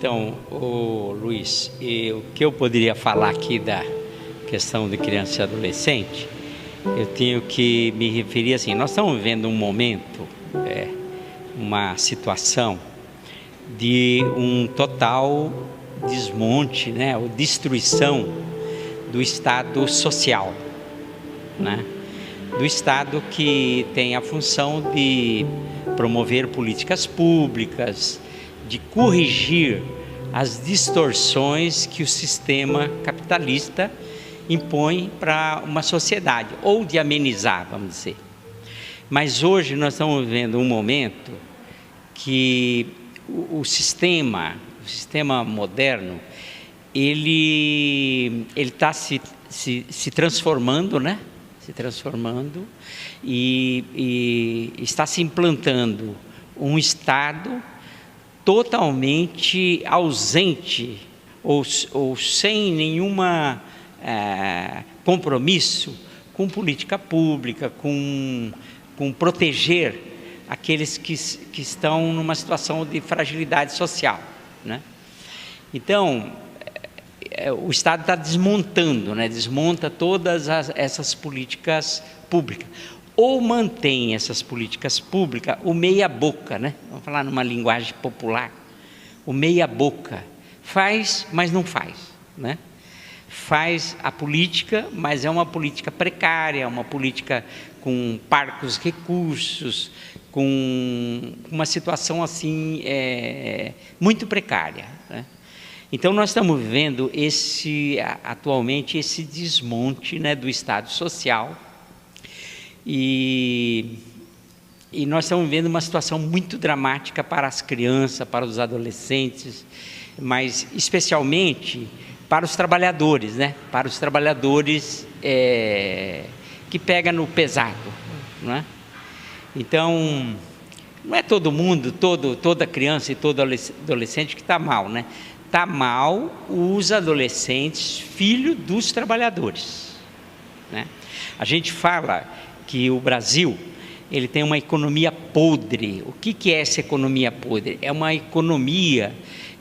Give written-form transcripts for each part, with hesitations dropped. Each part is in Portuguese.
Então, Luiz, o que eu poderia falar aqui da questão de criança e adolescente, eu tenho que me referir assim, nós estamos vivendo um momento, uma situação de um total desmonte, né, ou destruição do Estado social, né? Do Estado que tem a função de promover políticas públicas, de corrigir as distorções que o sistema capitalista impõe para uma sociedade, ou de amenizar, vamos dizer. Mas hoje nós estamos vivendo um momento que o sistema moderno, ele está se transformando, né? Se transformando e está se implantando um Estado totalmente ausente ou sem nenhuma compromisso com política pública, com proteger aqueles que estão numa situação de fragilidade social, né? Então, o Estado está desmontando, né? Desmonta todas essas políticas públicas, ou mantém essas políticas públicas, o meia-boca, né? Vamos falar numa linguagem popular, o meia-boca, faz, mas não faz, né? Faz a política, mas é uma política precária, uma política com parcos recursos, com uma situação assim muito precária, né? Então nós estamos vivendo atualmente esse desmonte, né, do Estado social e nós estamos vivendo uma situação muito dramática para as crianças, para os adolescentes, mas especialmente para os trabalhadores, né? Para os trabalhadores que pegam no pesado, não é? Então, não é todo mundo, toda criança e todo adolescente que está mal, né? Está mal os adolescentes, filho dos trabalhadores, né? A gente fala que o Brasil, ele tem uma economia podre. O que é essa economia podre? É uma economia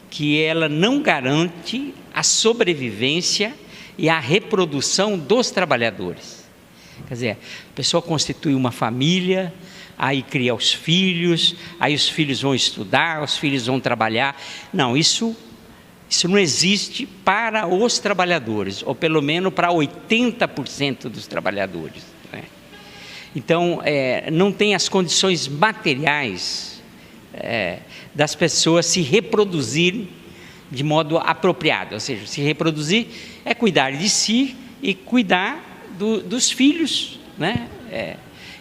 que ela não garante a sobrevivência e a reprodução dos trabalhadores. Quer dizer, a pessoa constitui uma família, aí cria os filhos, aí os filhos vão estudar, os filhos vão trabalhar. Não, isso não existe para os trabalhadores, ou pelo menos para 80% dos trabalhadores, né? Então, não tem as condições materiais das pessoas se reproduzirem de modo apropriado. Ou seja, se reproduzir é cuidar de si e cuidar dos filhos, né?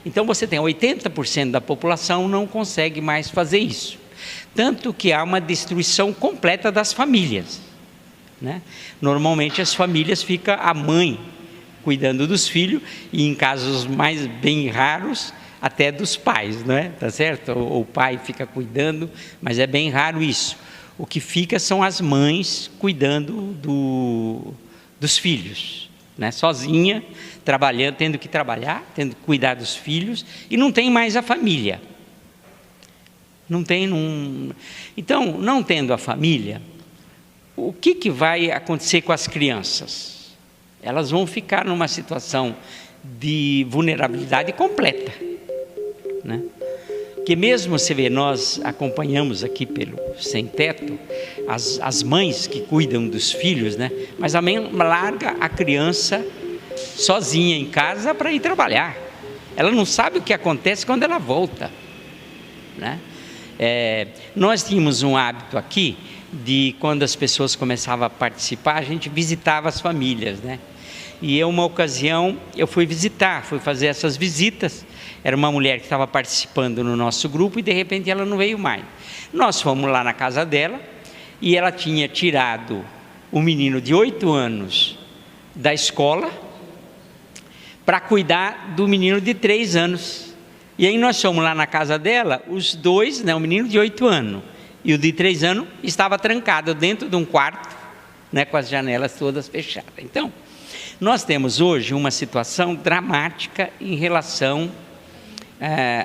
Então, você tem 80% da população não consegue mais fazer isso. Tanto que há uma destruição completa das famílias, né? Normalmente as famílias ficam a mãe cuidando dos filhos e em casos mais bem raros até dos pais, não é? Tá certo? Ou o pai fica cuidando, mas é bem raro isso. O que fica são as mães cuidando dos filhos, né? Sozinha, trabalhando, tendo que trabalhar, tendo que cuidar dos filhos e não tem mais a família. Então, não tendo a família, o que vai acontecer com as crianças? Elas vão ficar numa situação de vulnerabilidade completa, né? Que mesmo, você vê, nós acompanhamos aqui pelo Sem Teto, as mães que cuidam dos filhos, né? Mas a mãe larga a criança sozinha em casa para ir trabalhar. Ela não sabe o que acontece quando ela volta, né? Nós tínhamos um hábito aqui de quando as pessoas começavam a participar, a gente visitava as famílias, né? E uma ocasião eu fui fazer essas visitas. Era uma mulher que estava participando no nosso grupo e de repente ela não veio mais. Nós fomos lá na casa dela e ela tinha tirado um menino de 8 anos da escola para cuidar do menino de 3 anos. E aí nós fomos lá na casa dela, os dois, né, o menino de 8 anos e o de 3 anos, estava trancado dentro de um quarto, né, com as janelas todas fechadas. Então, nós temos hoje uma situação dramática em relação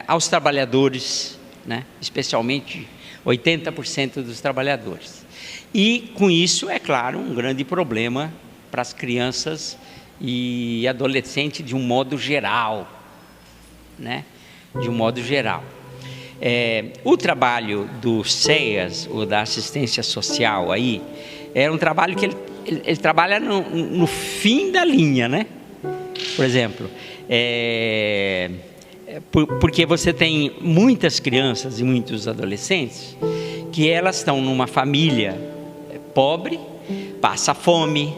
aos trabalhadores, né, especialmente 80% dos trabalhadores. E com isso, é claro, um grande problema para as crianças e adolescentes de um modo geral, né? De um modo geral. O trabalho do CEAS, ou da assistência social aí, é um trabalho que ele trabalha no fim da linha, né? Por exemplo, porque você tem muitas crianças e muitos adolescentes que elas estão numa família pobre, passa fome,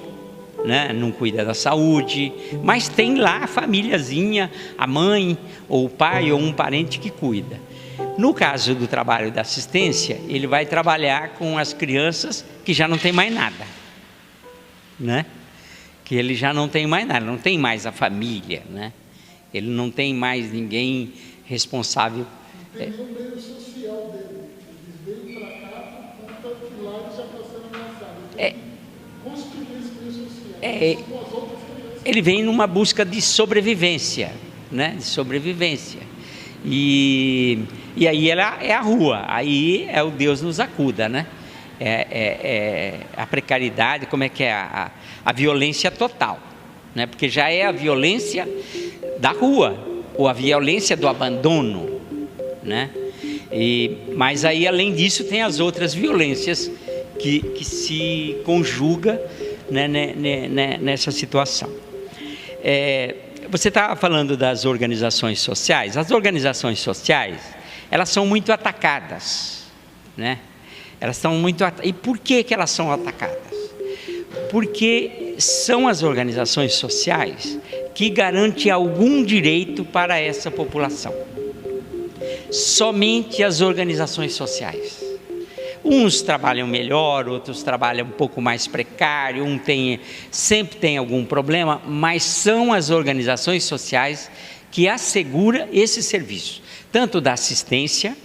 né? Não cuida da saúde, mas tem lá a famíliazinha, a mãe, ou o pai, ou um parente que cuida. No caso do trabalho da assistência, ele vai trabalhar com as crianças que já não tem mais nada, né? Que ele já não tem mais nada, não tem mais a família, né? Ele não tem mais ninguém responsável. Tem um meio social dele. Eles veio para cá, contanto que lá eles já estão sendo ameaçados. Construir esse meio social. Com as outras crianças. Ele vem numa busca de sobrevivência, né? De sobrevivência. E aí ela é a rua, aí é o Deus nos acuda, né? A precariedade, como é que é? A violência total, né? Porque já é a violência da rua, ou a violência do abandono, né? Mas aí, além disso, tem as outras violências que se conjuga, né, nessa situação. Você estava falando das organizações sociais. As organizações sociais, elas são muito atacadas, né? Elas são muito E por que elas são atacadas? Porque são as organizações sociais que garantem algum direito para essa população. Somente as organizações sociais. Uns trabalham melhor, outros trabalham um pouco mais precário, sempre tem algum problema, mas são as organizações sociais que asseguram esse serviço, tanto da assistência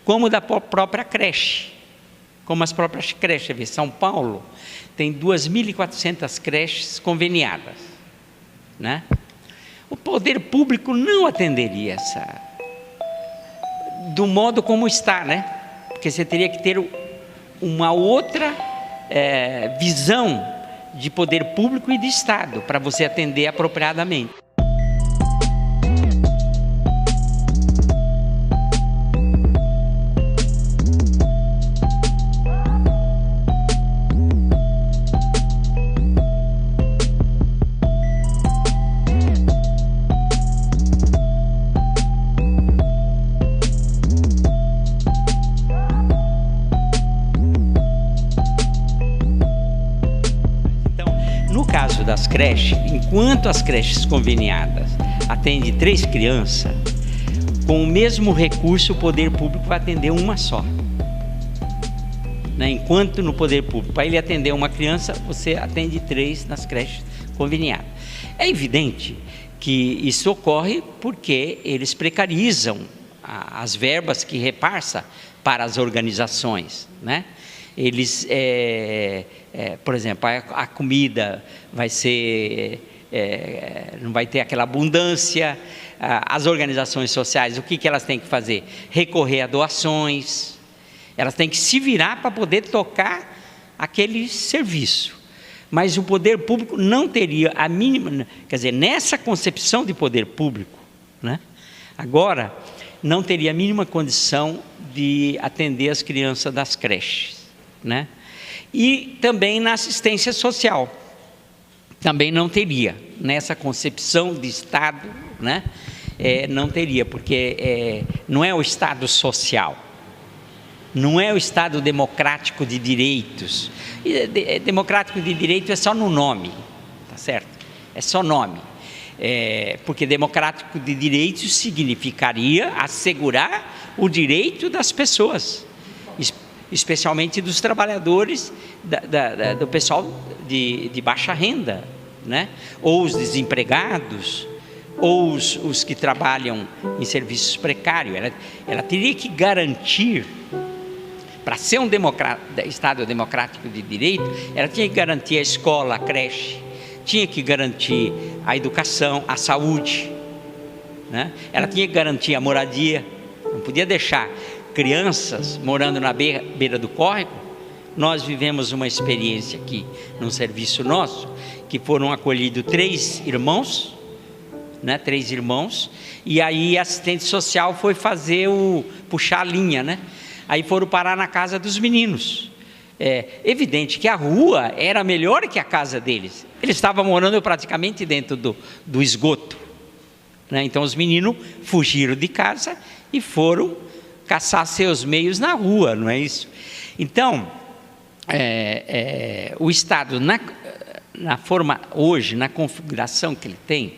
como da própria creche, como as próprias creches. São Paulo tem 2.400 creches conveniadas, né? O poder público não atenderia do modo como está, né? Porque você teria que ter uma outra visão de poder público e de Estado para você atender apropriadamente. Das creches, enquanto as creches conveniadas atendem 3 crianças, com o mesmo recurso o poder público vai atender uma só, né? Enquanto no poder público, para ele atender uma criança, você atende 3 nas creches conveniadas. É evidente que isso ocorre porque eles precarizam as verbas que repassa para as organizações, né? Eles, por exemplo, a comida vai ser, não vai ter aquela abundância. As organizações sociais, o que elas têm que fazer? Recorrer a doações, elas têm que se virar para poder tocar aquele serviço. Mas o poder público não teria a mínima, quer dizer, nessa concepção de poder público, né, agora, não teria a mínima condição de atender as crianças das creches, né? E também na assistência social, também não teria, nessa concepção de Estado, né? Não teria, porque não é o Estado social, não é o Estado democrático de direitos. Democrático de direito é só no nome, tá certo? É só nome. Porque democrático de direitos significaria assegurar o direito das pessoas, especialmente dos trabalhadores, do pessoal de baixa renda, né? Ou os desempregados, ou os que trabalham em serviços precários. Ela teria que garantir, para ser um Estado democrático de direito, ela tinha que garantir a escola, a creche, tinha que garantir a educação, a saúde, né? Ela tinha que garantir a moradia, não podia deixar crianças morando na beira do córrego. Nós vivemos uma experiência aqui, num serviço nosso, que foram acolhidos 3 irmãos, né? 3 irmãos, e aí a assistente social foi puxar a linha, né? Aí foram parar na casa dos meninos. É evidente que a rua era melhor que a casa deles. Eles estavam morando praticamente dentro do esgoto, né? Então os meninos fugiram de casa e foram caçar seus meios na rua, não é isso? Então, o Estado, na forma hoje, na configuração que ele tem,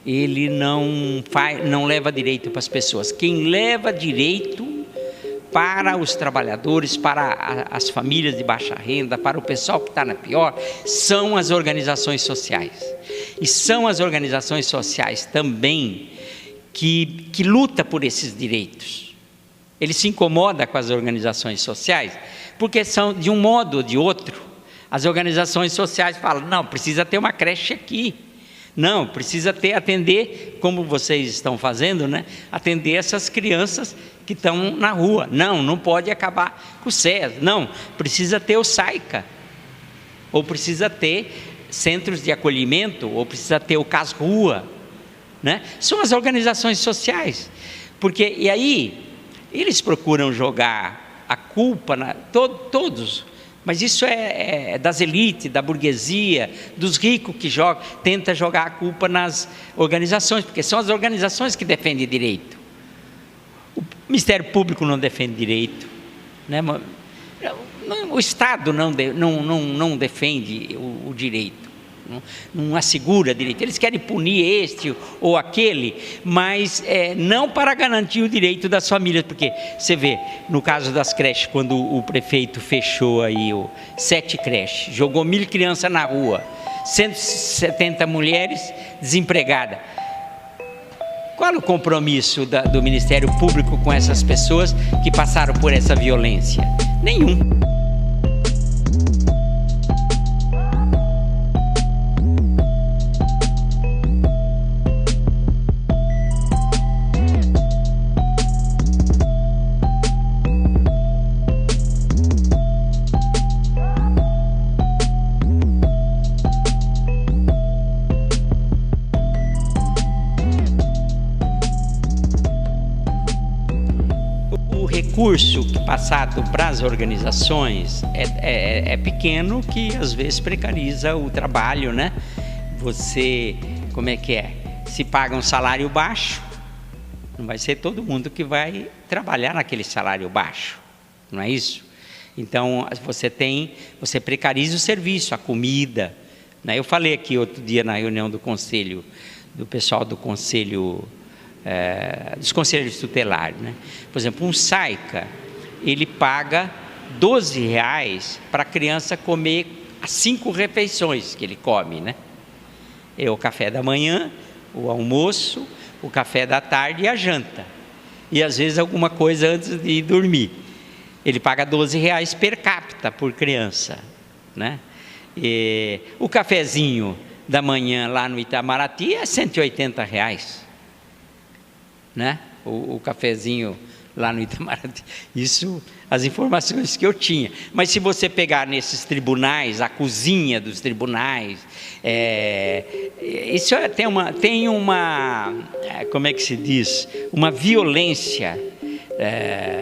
ele não leva direito para as pessoas. Quem leva direito para os trabalhadores, para as famílias de baixa renda, para o pessoal que está na pior, são as organizações sociais. E são as organizações sociais também que lutam por esses direitos. Ele se incomoda com as organizações sociais, porque são, de um modo ou de outro, as organizações sociais falam, não, precisa ter uma creche aqui, não, precisa atender, como vocês estão fazendo, né? Atender essas crianças que estão na rua. Não pode acabar com o SES, não, precisa ter o SAICA, ou precisa ter centros de acolhimento, ou precisa ter o CAS Rua, né? São as organizações sociais, porque, e aí, eles procuram jogar a culpa, todos, mas isso é das elites, da burguesia, dos ricos que tenta jogar a culpa nas organizações, porque são as organizações que defendem direito. O Ministério Público não defende direito, né? O Estado não defende o direito, não assegura direito. Eles querem punir este ou aquele, mas não para garantir o direito das famílias, porque você vê, no caso das creches, quando o prefeito fechou aí 7 creches, jogou 1.000 crianças na rua, 170 mulheres desempregadas. Qual o compromisso do Ministério Público com essas pessoas que passaram por essa violência? Nenhum. O recurso passado para as organizações é pequeno, que às vezes precariza o trabalho, né? Você, como é que é? Se paga um salário baixo, não vai ser todo mundo que vai trabalhar naquele salário baixo, não é isso? Então, você precariza o serviço, a comida, né? Eu falei aqui outro dia na reunião do conselho, do pessoal do conselho, dos conselheiros tutelares, né? Por exemplo, um SAICA, ele paga R$12 para a criança comer as 5 refeições que ele come, né? É o café da manhã, o almoço, o café da tarde e a janta. E às vezes alguma coisa antes de ir dormir. Ele paga R$12 per capita por criança, né? E o cafezinho da manhã lá no Itamaraty é R$180, né? O cafezinho lá no Itamaraty. Isso, as informações que eu tinha. Mas se você pegar nesses tribunais, a cozinha dos tribunais, isso tem uma como é que se diz? Uma violência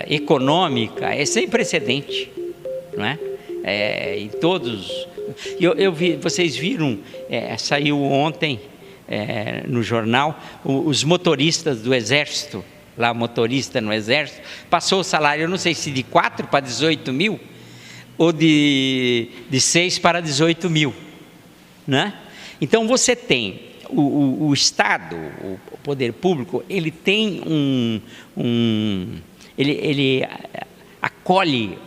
econômica, sem precedente, não é? Em todos. Eu vi, vocês viram, saiu ontem no jornal, os motoristas do Exército, lá motorista no Exército, passou o salário, eu não sei se de 4 para 18 mil, ou de 6 para 18 mil, né? Então você tem o Estado, o poder público, ele tem ele acolhe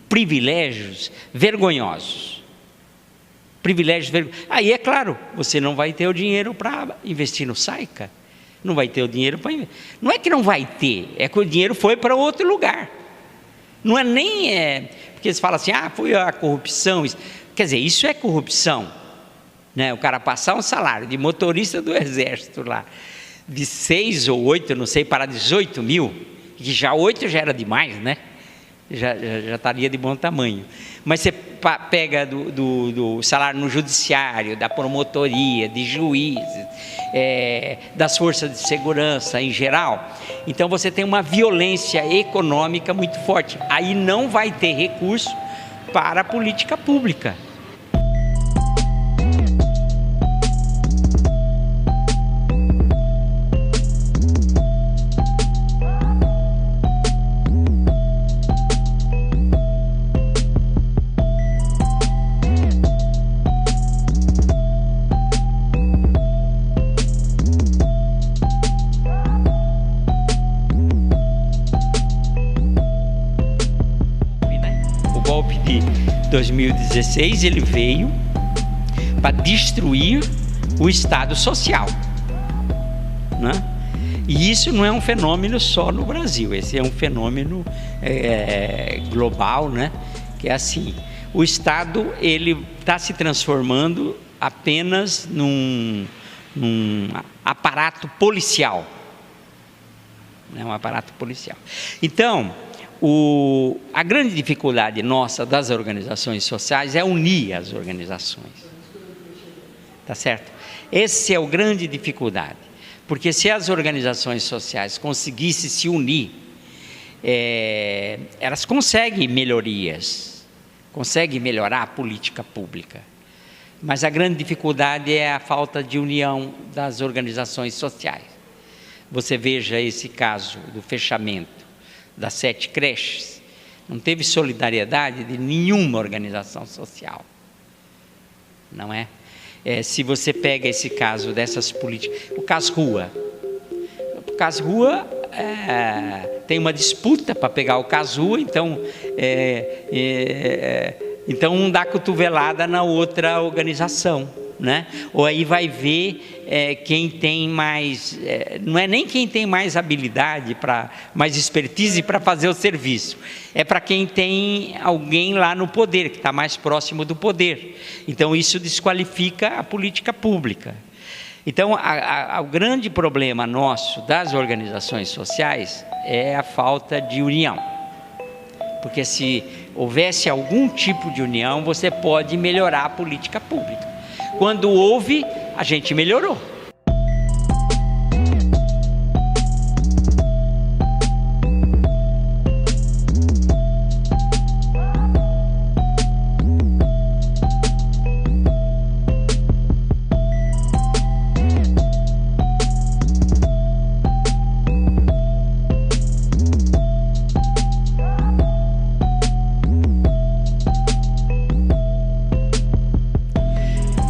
privilégios vergonhosos. Aí é claro, você não vai ter o dinheiro para investir no SAICA, não vai ter o dinheiro para investir. Não é que não vai ter, é que o dinheiro foi para outro lugar. Não é nem porque eles falam assim, foi a corrupção. Quer dizer, isso é corrupção, né? O cara passar um salário de motorista do Exército lá, de 6 ou 8, não sei, para 18 mil, que já 8 já era demais, né? Já estaria de bom tamanho. Mas você pega do salário no judiciário, da promotoria, de juízes, das forças de segurança em geral, então você tem uma violência econômica muito forte. Aí não vai ter recurso para a política pública. O golpe de 2016 ele veio para destruir o Estado social, né? E isso não é um fenômeno só no Brasil, esse é um fenômeno global, né? Que é assim, o Estado ele está se transformando apenas num aparato policial, né? Um aparato policial. Então, a grande dificuldade nossa das organizações sociais é unir as organizações, tá certo? Essa é a grande dificuldade, porque se as organizações sociais conseguissem se unir, elas conseguem melhorias, conseguem melhorar a política pública, mas a grande dificuldade é a falta de união das organizações sociais. Você veja esse caso do fechamento das 7 creches, não teve solidariedade de nenhuma organização social, não é? Se você pega esse caso dessas políticas, o Cas Rua tem uma disputa para pegar o Cas Rua, então um dá cotovelada na outra organização, né? Ou aí vai ver quem tem mais, não é nem quem tem mais habilidade, mais expertise para fazer o serviço, é para quem tem alguém lá no poder, que está mais próximo do poder. Então isso desqualifica a política pública. Então o grande problema nosso das organizações sociais é a falta de união, porque se houvesse algum tipo de união, você pode melhorar a política pública. Quando houve, a gente melhorou.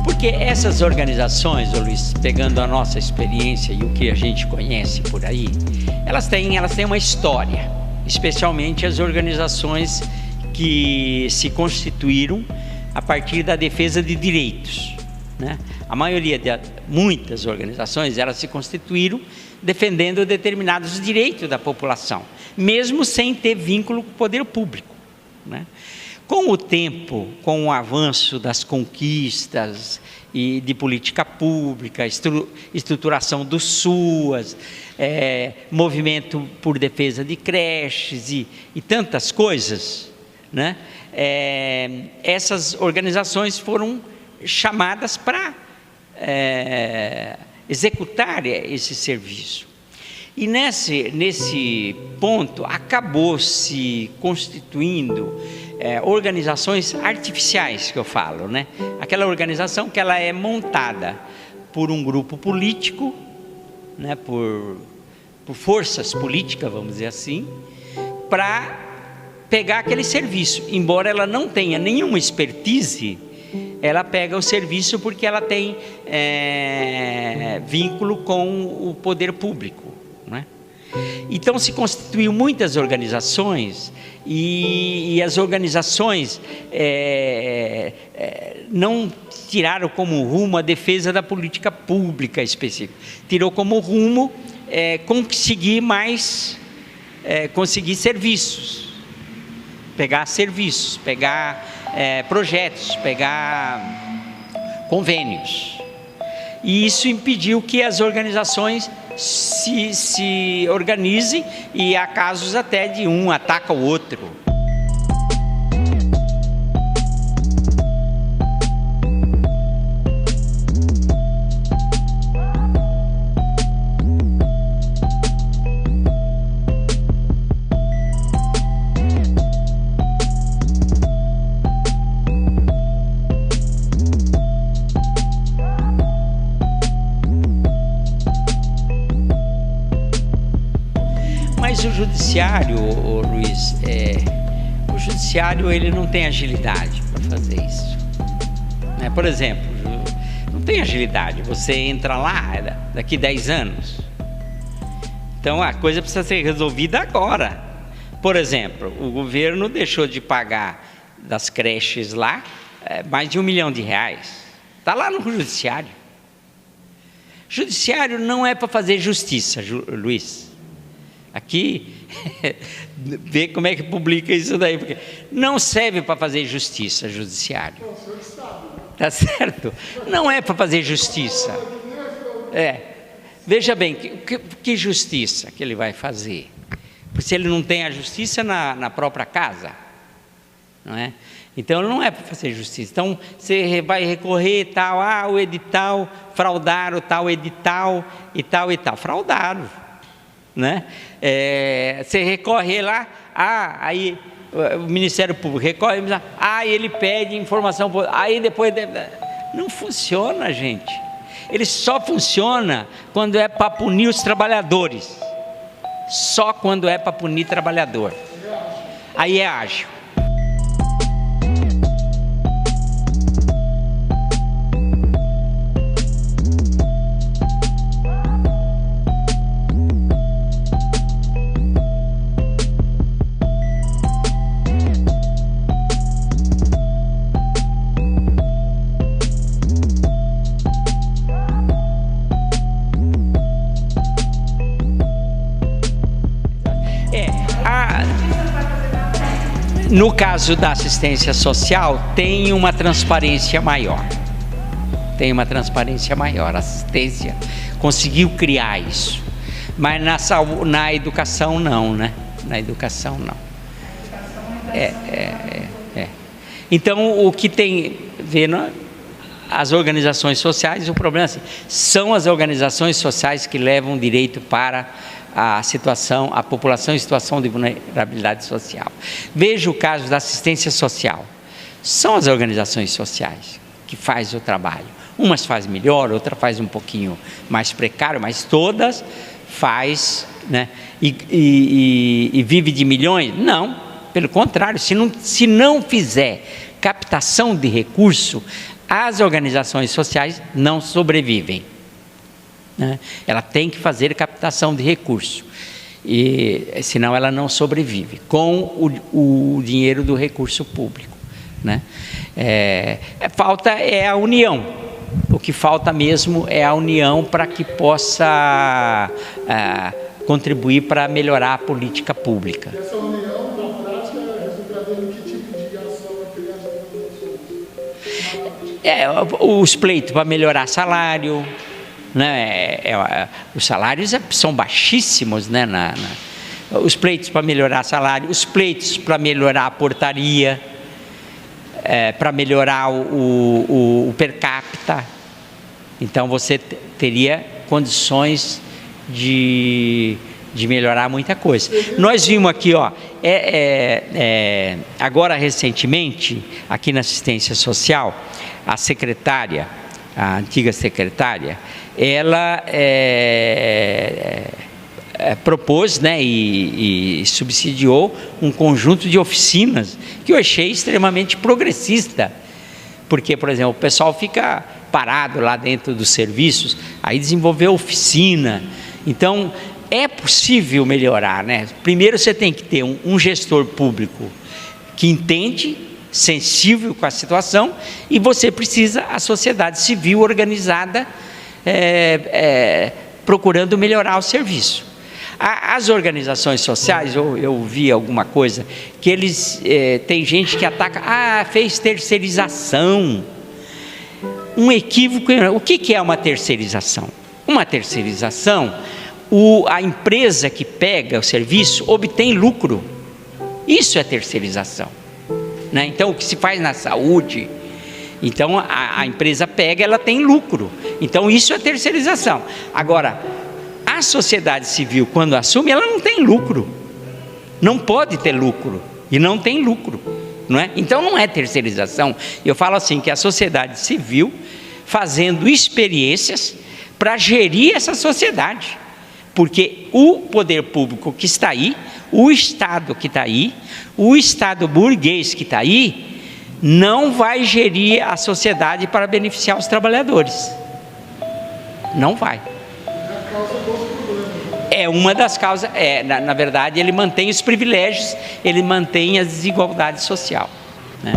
Porque essas organizações, ô Luiz, pegando a nossa experiência e o que a gente conhece por aí, elas têm uma história, especialmente as organizações que se constituíram a partir da defesa de direitos, né? A maioria muitas organizações, elas se constituíram defendendo determinados direitos da população, mesmo sem ter vínculo com o poder público, né? Com o tempo, com o avanço das conquistas e de política pública, estruturação do SUAS, movimento por defesa de creches e tantas coisas, né? Essas organizações foram chamadas para executar esse serviço. E nesse ponto acabou se constituindo organizações artificiais, que eu falo, né? Aquela organização que ela é montada por um grupo político, né? Por forças políticas, vamos dizer assim, para pegar aquele serviço. Embora ela não tenha nenhuma expertise, ela pega o serviço porque ela tem vínculo com o poder público, né? Então se constituiu muitas organizações e as organizações não tiraram como rumo a defesa da política pública específica, tirou como rumo conseguir serviços, pegar projetos, pegar convênios. E isso impediu que as organizações se organizem, e há casos até de um ataca o outro. Mas o judiciário, Luiz, o judiciário ele não tem agilidade para fazer isso. Por exemplo, não tem agilidade. Você entra lá daqui 10 anos. Então a coisa precisa ser resolvida agora. Por exemplo, o governo deixou de pagar das creches lá mais de R$1 milhão. Está lá no judiciário. Judiciário não é para fazer justiça, Luiz. Aqui, vê como é que publica isso daí, porque não serve para fazer justiça, judiciário. Tá certo? Não é para fazer justiça. Veja bem, que justiça que ele vai fazer? Porque se ele não tem a justiça na própria casa, não é? Então não é para fazer justiça. Então você vai recorrer e tal, o edital, fraudaram tal edital e tal, fraudaram. Né? Você recorre lá, aí o Ministério Público recorre, ele pede informação, aí depois... Não funciona, gente. Ele só funciona quando é para punir os trabalhadores. Só quando é para punir trabalhador. Aí é ágil. No caso da assistência social, tem uma transparência maior. A assistência conseguiu criar isso. Mas na educação não, né? Na educação não. Então, o que tem... Vendo as organizações sociais, o problema é assim, são as organizações sociais que levam direito para a população em situação de vulnerabilidade social. Veja o caso da assistência social. São as organizações sociais que fazem o trabalho. Umas fazem melhor, outra faz um pouquinho mais precário, mas todas faz, né? E vive de milhões? Não, pelo contrário, se não fizer captação de recurso, as organizações sociais não sobrevivem. Né? Ela tem que fazer captação de recurso, e senão ela não sobrevive com o dinheiro do recurso público. Né? Falta a união. O que falta mesmo é a união para que possa contribuir para melhorar a política pública. E essa união, na prática, resultaria em que tipo de ação os pleitos para melhorar salário, né? Os salários são baixíssimos, né? Os pleitos para melhorar salário, os pleitos para melhorar a portaria, para melhorar o per capita. Então você teria condições de melhorar muita coisa. Nós vimos aqui, agora recentemente, aqui na assistência social, a secretária, a antiga secretária, ela propôs, né, e subsidiou um conjunto de oficinas que eu achei extremamente progressista, porque, por exemplo, o pessoal fica parado lá dentro dos serviços, aí desenvolveu oficina. Então, é possível melhorar, né? Primeiro você tem que ter um gestor público que entende, sensível com a situação, e você precisa a sociedade civil organizada, procurando melhorar o serviço. As organizações sociais, eu vi alguma coisa, que eles, tem gente que ataca, fez terceirização. Um equívoco. O que é uma terceirização? Uma terceirização, a empresa que pega o serviço obtém lucro. Isso é terceirização, né? Então, o que se faz na saúde, então a empresa pega, ela tem lucro. Então, isso é terceirização. Agora, a sociedade civil, quando assume, ela não tem lucro. Não pode ter lucro. E não tem lucro, não é? Então, não é terceirização. Eu falo assim, que a sociedade civil fazendo experiências para gerir essa sociedade. Porque o poder público que está aí, o Estado que está aí, o Estado burguês que está aí, não vai gerir a sociedade para beneficiar os trabalhadores. Não vai. É uma das causas, na verdade, ele mantém os privilégios, ele mantém a desigualdade social, né?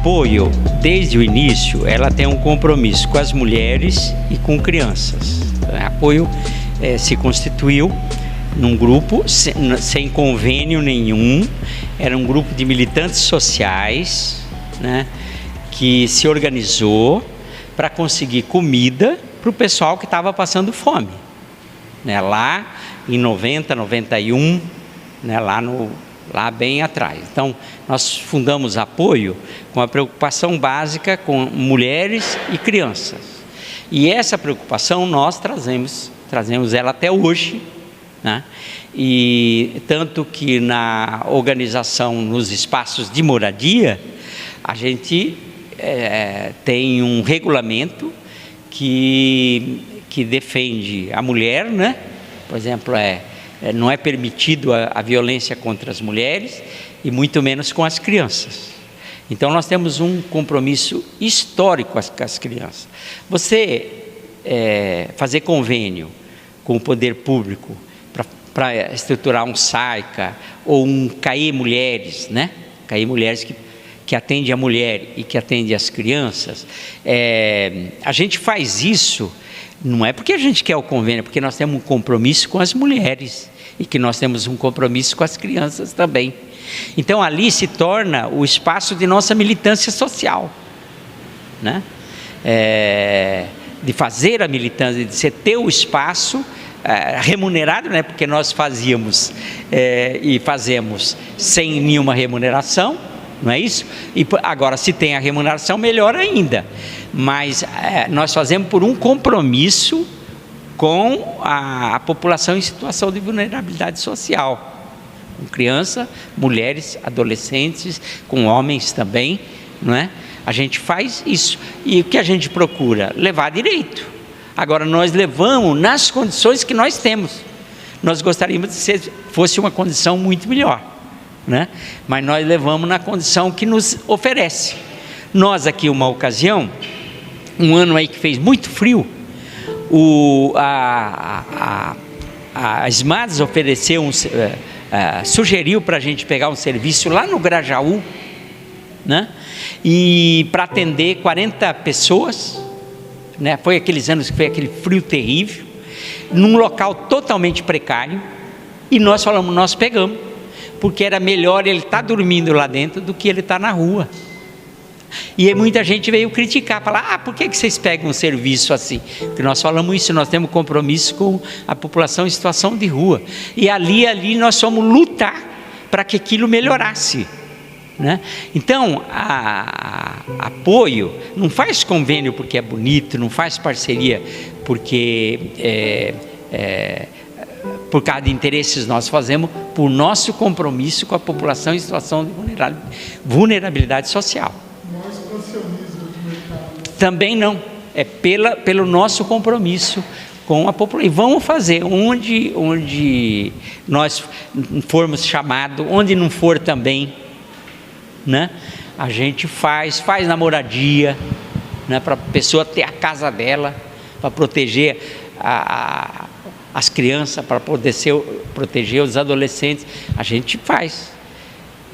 Apoio, desde o início, ela tem um compromisso com as mulheres e com crianças. Apoio se constituiu num grupo sem convênio nenhum, era um grupo de militantes sociais, né, que se organizou para conseguir comida para o pessoal que estava passando fome, né, lá em 90, 91, né, lá bem atrás. Então, nós fundamos Apoio com a preocupação básica com mulheres e crianças. E essa preocupação nós trazemos ela até hoje, né? E tanto que na organização, nos espaços de moradia, a gente tem um regulamento que defende a mulher, né? Por exemplo, não é permitido a violência contra as mulheres e muito menos com as crianças. Então, nós temos um compromisso histórico com as crianças. Você fazer convênio com o poder público para estruturar um SAICA ou um CAE Mulheres, né? CAE Mulheres que atende a mulher e que atende as crianças, a gente faz isso, não é porque a gente quer o convênio, é porque nós temos um compromisso com as mulheres e que nós temos um compromisso com as crianças também. Então, ali se torna o espaço de nossa militância social, né? De fazer a militância, de ter o espaço remunerado, né? Porque nós fazíamos e fazemos sem nenhuma remuneração, não é isso? E agora, se tem a remuneração, melhor ainda. Mas nós fazemos por um compromisso com a população em situação de vulnerabilidade social. Com criança, mulheres, adolescentes, com homens também, não é? A gente faz isso. E o que a gente procura? Levar direito. Agora, nós levamos nas condições que nós temos. Nós gostaríamos de fosse uma condição muito melhor, né? Mas nós levamos na condição que nos oferece. Nós aqui, uma ocasião, um ano aí que fez muito frio, a SMADS ofereceu sugeriu para a gente pegar um serviço lá no Grajaú, né? E para atender 40 pessoas, né? Foi aqueles anos que foi aquele frio terrível, num local totalmente precário, e nós falamos, nós pegamos, porque era melhor ele estar dormindo lá dentro do que ele estar na rua. E aí muita gente veio criticar, falar, por que vocês pegam um serviço assim? Porque nós falamos isso, nós temos compromisso com a população em situação de rua. E ali nós fomos lutar para que aquilo melhorasse, né? Então, Apoio não faz convênio porque é bonito, não faz parceria porque por causa de interesses, nós fazemos por nosso compromisso com a população em situação de vulnerabilidade social. Também não, é pelo nosso compromisso com a população. E vamos fazer onde nós formos chamados, onde não for também, né? A gente faz na moradia, né? Para a pessoa ter a casa dela, para proteger as crianças, para poder proteger os adolescentes, a gente faz.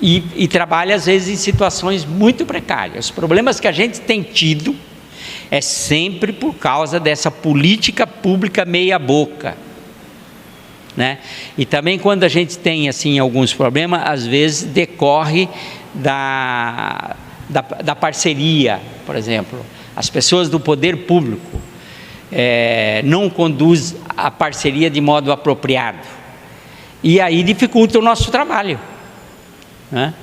E trabalha, às vezes, em situações muito precárias. Os problemas que a gente tem tido é sempre por causa dessa política pública meia-boca, né? E também quando a gente tem, assim, alguns problemas, às vezes decorre da parceria, por exemplo. As pessoas do poder público não conduzem a parceria de modo apropriado. E aí dificulta o nosso trabalho, né?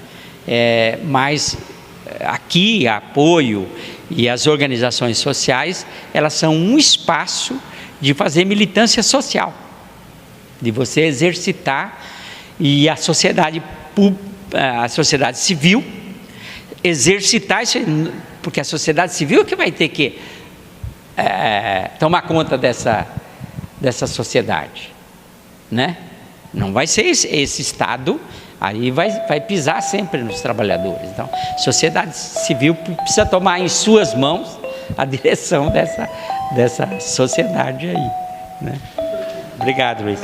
Mas aqui, apoio e as organizações sociais, elas são um espaço de fazer militância social, de você exercitar, e a sociedade civil exercitar isso, porque a sociedade civil é que vai ter que tomar conta dessa sociedade, né? Não vai ser esse Estado, aí vai pisar sempre nos trabalhadores. Então, a sociedade civil precisa tomar em suas mãos a direção dessa sociedade aí, né? Obrigado, Luiz.